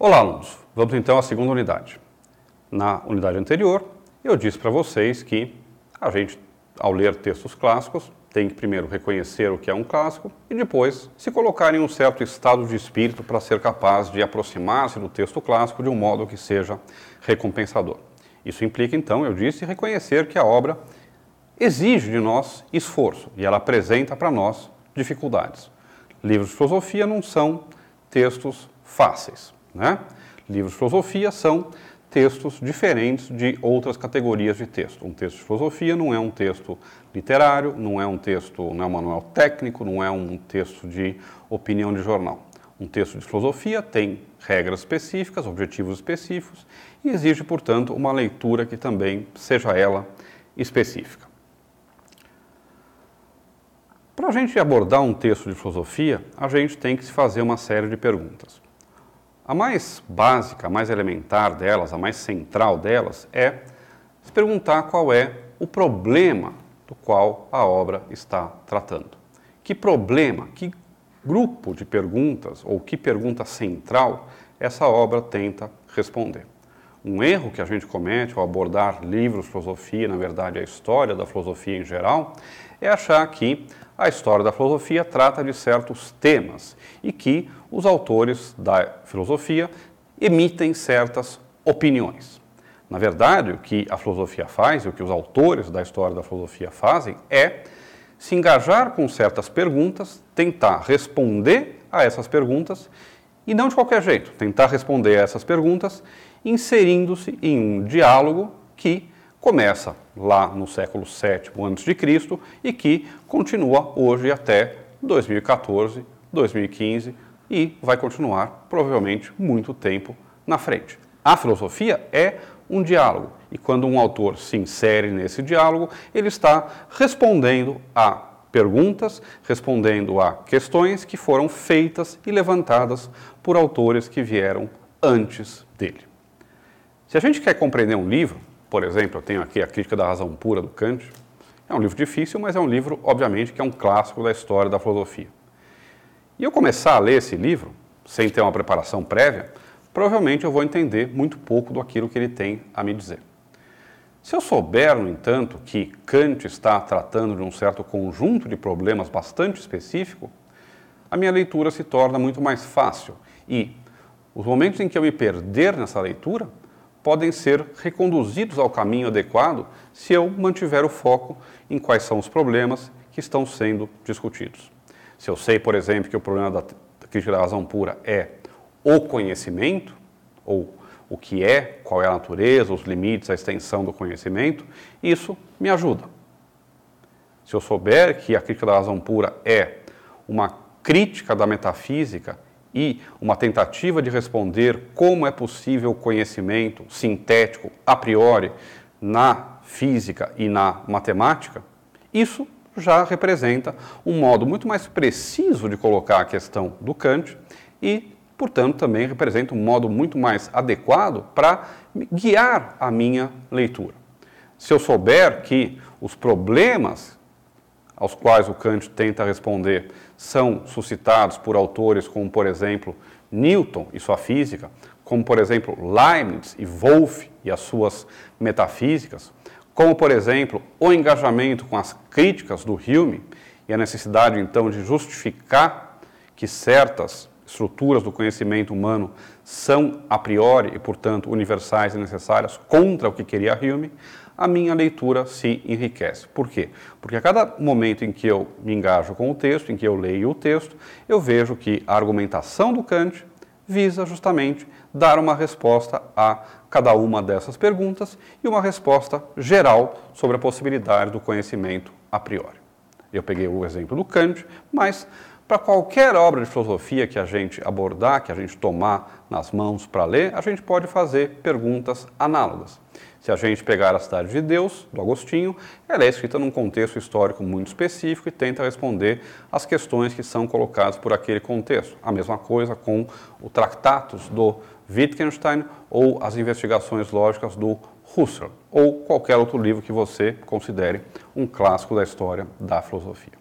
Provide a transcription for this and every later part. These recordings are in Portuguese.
Olá, alunos. Vamos então à segunda unidade. Na unidade anterior, eu disse para vocês que a gente, ao ler textos clássicos, tem que primeiro reconhecer o que é um clássico e depois se colocar em um certo estado de espírito para ser capaz de aproximar-se do texto clássico de um modo que seja recompensador. Isso implica, então, eu disse, reconhecer que a obra exige de nós esforço e ela apresenta para nós dificuldades. Livros de filosofia não são textos fáceis, né? Livros de filosofia são textos diferentes de outras categorias de texto. Um texto de filosofia não é um texto literário, não é um manual técnico, não é um texto de opinião de jornal. Um texto de filosofia tem regras específicas, objetivos específicos e exige, portanto, uma leitura que também seja ela específica. Para a gente abordar um texto de filosofia, a gente tem que se fazer uma série de perguntas. A mais básica, a mais elementar delas, a mais central delas é se perguntar qual é o problema do qual a obra está tratando. Que problema, que grupo de perguntas ou que pergunta central essa obra tenta responder. Um erro que a gente comete ao abordar livros de filosofia, na verdade a história da filosofia em geral, é achar que a história da filosofia trata de certos temas e que os autores da filosofia emitem certas opiniões. Na verdade, o que a filosofia faz e o que os autores da história da filosofia fazem é se engajar com certas perguntas, tentar responder a essas perguntas e não de qualquer jeito, tentar responder a essas perguntas inserindo-se em um diálogo que começa lá no século VII a.C. e que continua hoje até 2014, 2015 e vai continuar provavelmente muito tempo na frente. A filosofia é um diálogo e quando um autor se insere nesse diálogo, ele está respondendo a perguntas, respondendo a questões que foram feitas e levantadas por autores que vieram antes dele. Se a gente quer compreender um livro, por exemplo, eu tenho aqui a Crítica da Razão Pura do Kant, é um livro difícil, mas é um livro, obviamente, que é um clássico da história da filosofia. E eu começar a ler esse livro, sem ter uma preparação prévia, provavelmente eu vou entender muito pouco daquilo que ele tem a me dizer. Se eu souber, no entanto, que Kant está tratando de um certo conjunto de problemas bastante específico, a minha leitura se torna muito mais fácil e os momentos em que eu me perder nessa leitura podem ser reconduzidos ao caminho adequado se eu mantiver o foco em quais são os problemas que estão sendo discutidos. Se eu sei, por exemplo, que o problema da crítica da razão pura é o conhecimento, ou o que é, qual é a natureza, os limites, a extensão do conhecimento, isso me ajuda. Se eu souber que a crítica da razão pura é uma crítica da metafísica e uma tentativa de responder como é possível o conhecimento sintético a priori na física e na matemática, isso já representa um modo muito mais preciso de colocar a questão do Kant e, portanto, também representa um modo muito mais adequado para guiar a minha leitura. Se eu souber que os problemas aos quais o Kant tenta responder são suscitados por autores como, por exemplo, Newton e sua física, como, por exemplo, Leibniz e Wolff e as suas metafísicas, como, por exemplo, o engajamento com as críticas do Hume e a necessidade, então, de justificar que certas estruturas do conhecimento humano são a priori e, portanto, universais e necessárias contra o que queria Hume, a minha leitura se enriquece. Por quê? Porque a cada momento em que eu me engajo com o texto, em que eu leio o texto, eu vejo que a argumentação do Kant visa justamente dar uma resposta a cada uma dessas perguntas e uma resposta geral sobre a possibilidade do conhecimento a priori. Eu peguei o exemplo do Kant, mas para qualquer obra de filosofia que a gente abordar, que a gente tomar nas mãos para ler, a gente pode fazer perguntas análogas. Se a gente pegar a Cidade de Deus, do Agostinho, ela é escrita num contexto histórico muito específico e tenta responder às questões que são colocadas por aquele contexto. A mesma coisa com o Tractatus do Wittgenstein ou as investigações lógicas do Husserl, ou qualquer outro livro que você considere um clássico da história da filosofia.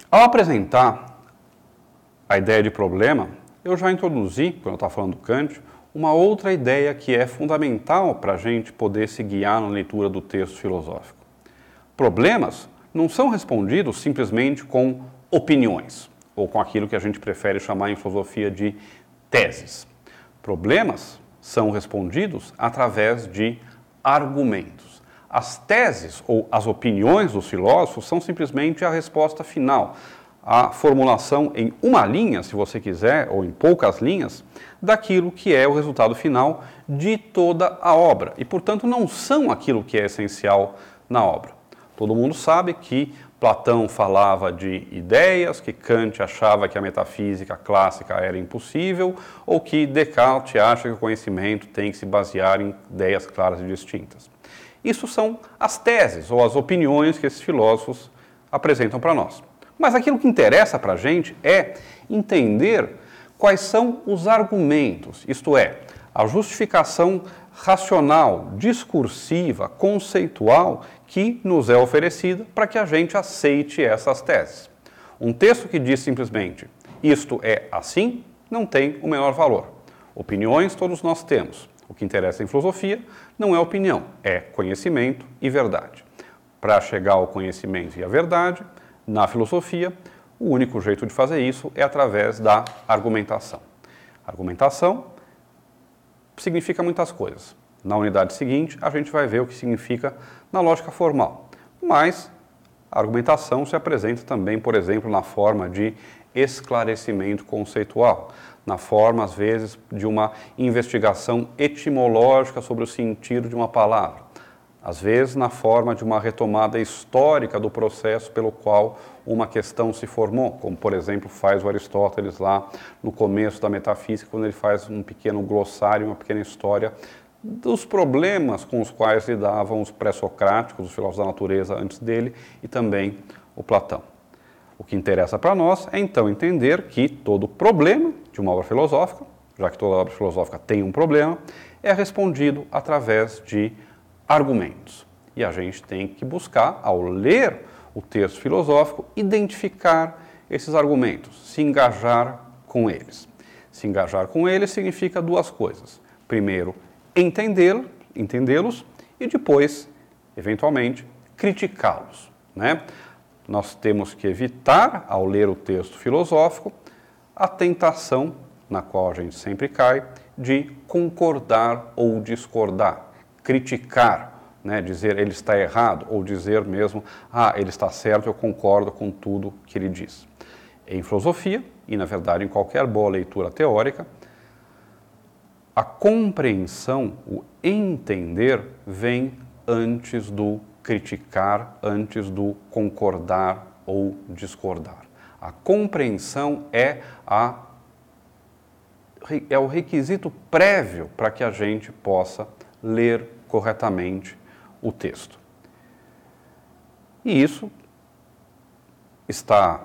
Ao apresentar a ideia de problema, eu já introduzi, quando eu estava falando do Kant, uma outra ideia que é fundamental para a gente poder se guiar na leitura do texto filosófico. Problemas não são respondidos simplesmente com opiniões, ou com aquilo que a gente prefere chamar em filosofia de teses. Problemas são respondidos através de argumentos. As teses ou as opiniões dos filósofos são simplesmente a resposta final, a formulação em uma linha, se você quiser, ou em poucas linhas, daquilo que é o resultado final de toda a obra. E, portanto, não são aquilo que é essencial na obra. Todo mundo sabe que Platão falava de ideias, que Kant achava que a metafísica clássica era impossível, ou que Descartes acha que o conhecimento tem que se basear em ideias claras e distintas. Isso são as teses ou as opiniões que esses filósofos apresentam para nós. Mas aquilo que interessa para a gente é entender quais são os argumentos, isto é, a justificação racional, discursiva, conceitual que nos é oferecida para que a gente aceite essas teses. Um texto que diz simplesmente isto é assim, não tem o menor valor. Opiniões todos nós temos. O que interessa em filosofia não é opinião, é conhecimento e verdade. Para chegar ao conhecimento e à verdade, na filosofia, o único jeito de fazer isso é através da argumentação. Argumentação significa muitas coisas. Na unidade seguinte, a gente vai ver o que significa na lógica formal. Mas a argumentação se apresenta também, por exemplo, na forma de esclarecimento conceitual, na forma, às vezes, de uma investigação etimológica sobre o sentido de uma palavra, às vezes na forma de uma retomada histórica do processo pelo qual uma questão se formou, como, por exemplo, faz o Aristóteles lá no começo da metafísica, quando ele faz um pequeno glossário, uma pequena história dos problemas com os quais lidavam os pré-socráticos, os filósofos da natureza antes dele, e também o Platão. O que interessa para nós é, então, entender que todo problema de uma obra filosófica, já que toda obra filosófica tem um problema, é respondido através de argumentos. E a gente tem que buscar, ao ler o texto filosófico, identificar esses argumentos, se engajar com eles. Se engajar com eles significa duas coisas. Primeiro, entendê-los e depois, eventualmente, criticá-los, né? Nós temos que evitar, ao ler o texto filosófico, a tentação, na qual a gente sempre cai, de concordar ou discordar, criticar, né? Dizer ele está errado, ou dizer mesmo, ele está certo, eu concordo com tudo que ele diz. Em filosofia, e na verdade em qualquer boa leitura teórica, a compreensão, o entender, vem antes do criticar, antes do concordar ou discordar. A compreensão é o requisito prévio para que a gente possa ler corretamente o texto. E isso está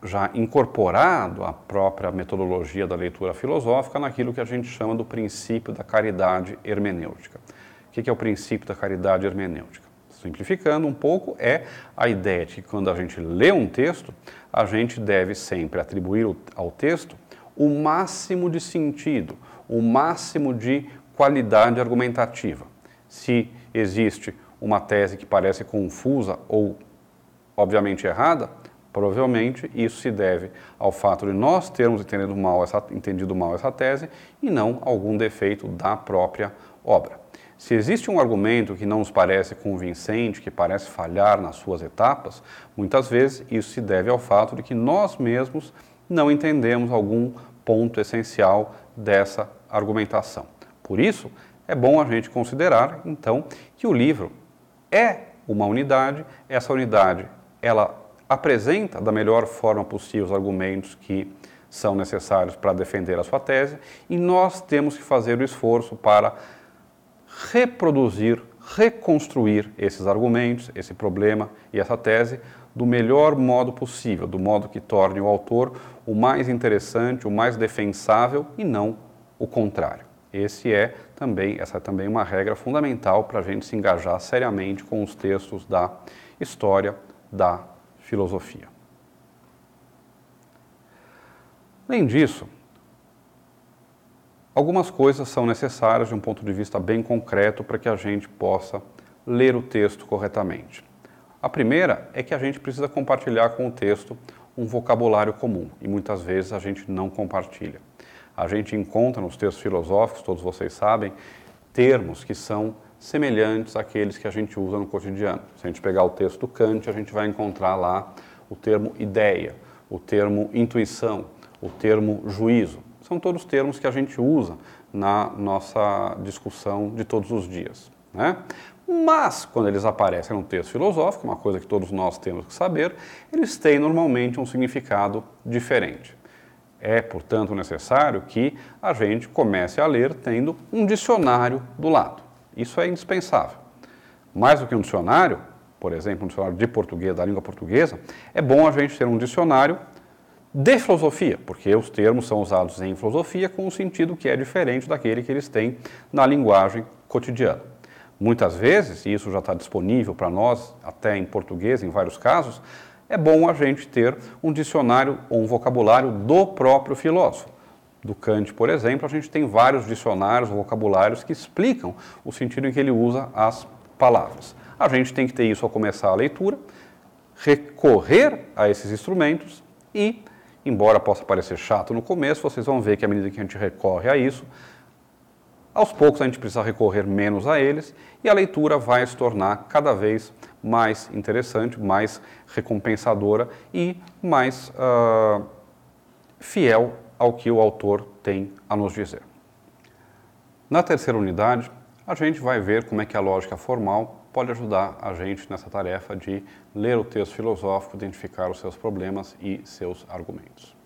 já incorporado à própria metodologia da leitura filosófica naquilo que a gente chama do princípio da caridade hermenêutica. O que é o princípio da caridade hermenêutica? Simplificando um pouco, é a ideia de que quando a gente lê um texto, a gente deve sempre atribuir ao texto o máximo de sentido, o máximo de qualidade argumentativa. Se existe uma tese que parece confusa ou, obviamente, errada, provavelmente isso se deve ao fato de nós termos entendido mal essa tese e não algum defeito da própria obra. Se existe um argumento que não nos parece convincente, que parece falhar nas suas etapas, muitas vezes isso se deve ao fato de que nós mesmos não entendemos algum ponto essencial dessa argumentação. Por isso, é bom a gente considerar, então, que o livro é uma unidade, essa unidade, ela apresenta da melhor forma possível os argumentos que são necessários para defender a sua tese, e nós temos que fazer o esforço para reproduzir, reconstruir esses argumentos, esse problema e essa tese do melhor modo possível, do modo que torne o autor o mais interessante, o mais defensável e não o contrário. Essa é também uma regra fundamental para a gente se engajar seriamente com os textos da história da filosofia. Além disso, algumas coisas são necessárias de um ponto de vista bem concreto para que a gente possa ler o texto corretamente. A primeira é que a gente precisa compartilhar com o texto um vocabulário comum e muitas vezes a gente não compartilha. A gente encontra nos textos filosóficos, todos vocês sabem, termos que são semelhantes àqueles que a gente usa no cotidiano. Se a gente pegar o texto do Kant, a gente vai encontrar lá o termo ideia, o termo intuição, o termo juízo. São todos termos que a gente usa na nossa discussão de todos os dias, né? Mas, quando eles aparecem no texto filosófico, uma coisa que todos nós temos que saber, eles têm normalmente um significado diferente. É, portanto, necessário que a gente comece a ler tendo um dicionário do lado. Isso é indispensável. Mais do que um dicionário, por exemplo, um dicionário de português, da língua portuguesa, é bom a gente ter um dicionário de filosofia, porque os termos são usados em filosofia com um sentido que é diferente daquele que eles têm na linguagem cotidiana. Muitas vezes, e isso já está disponível para nós, até em português, em vários casos, é bom a gente ter um dicionário ou um vocabulário do próprio filósofo. Do Kant, por exemplo, a gente tem vários dicionários ou vocabulários que explicam o sentido em que ele usa as palavras. A gente tem que ter isso ao começar a leitura, recorrer a esses instrumentos e, embora possa parecer chato no começo, vocês vão ver que à medida que a gente recorre a isso, aos poucos a gente precisa recorrer menos a eles e a leitura vai se tornar cada vez mais interessante, mais recompensadora e mais fiel ao que o autor tem a nos dizer. Na terceira unidade, a gente vai ver como é que a lógica formal pode ajudar a gente nessa tarefa de ler o texto filosófico, identificar os seus problemas e seus argumentos.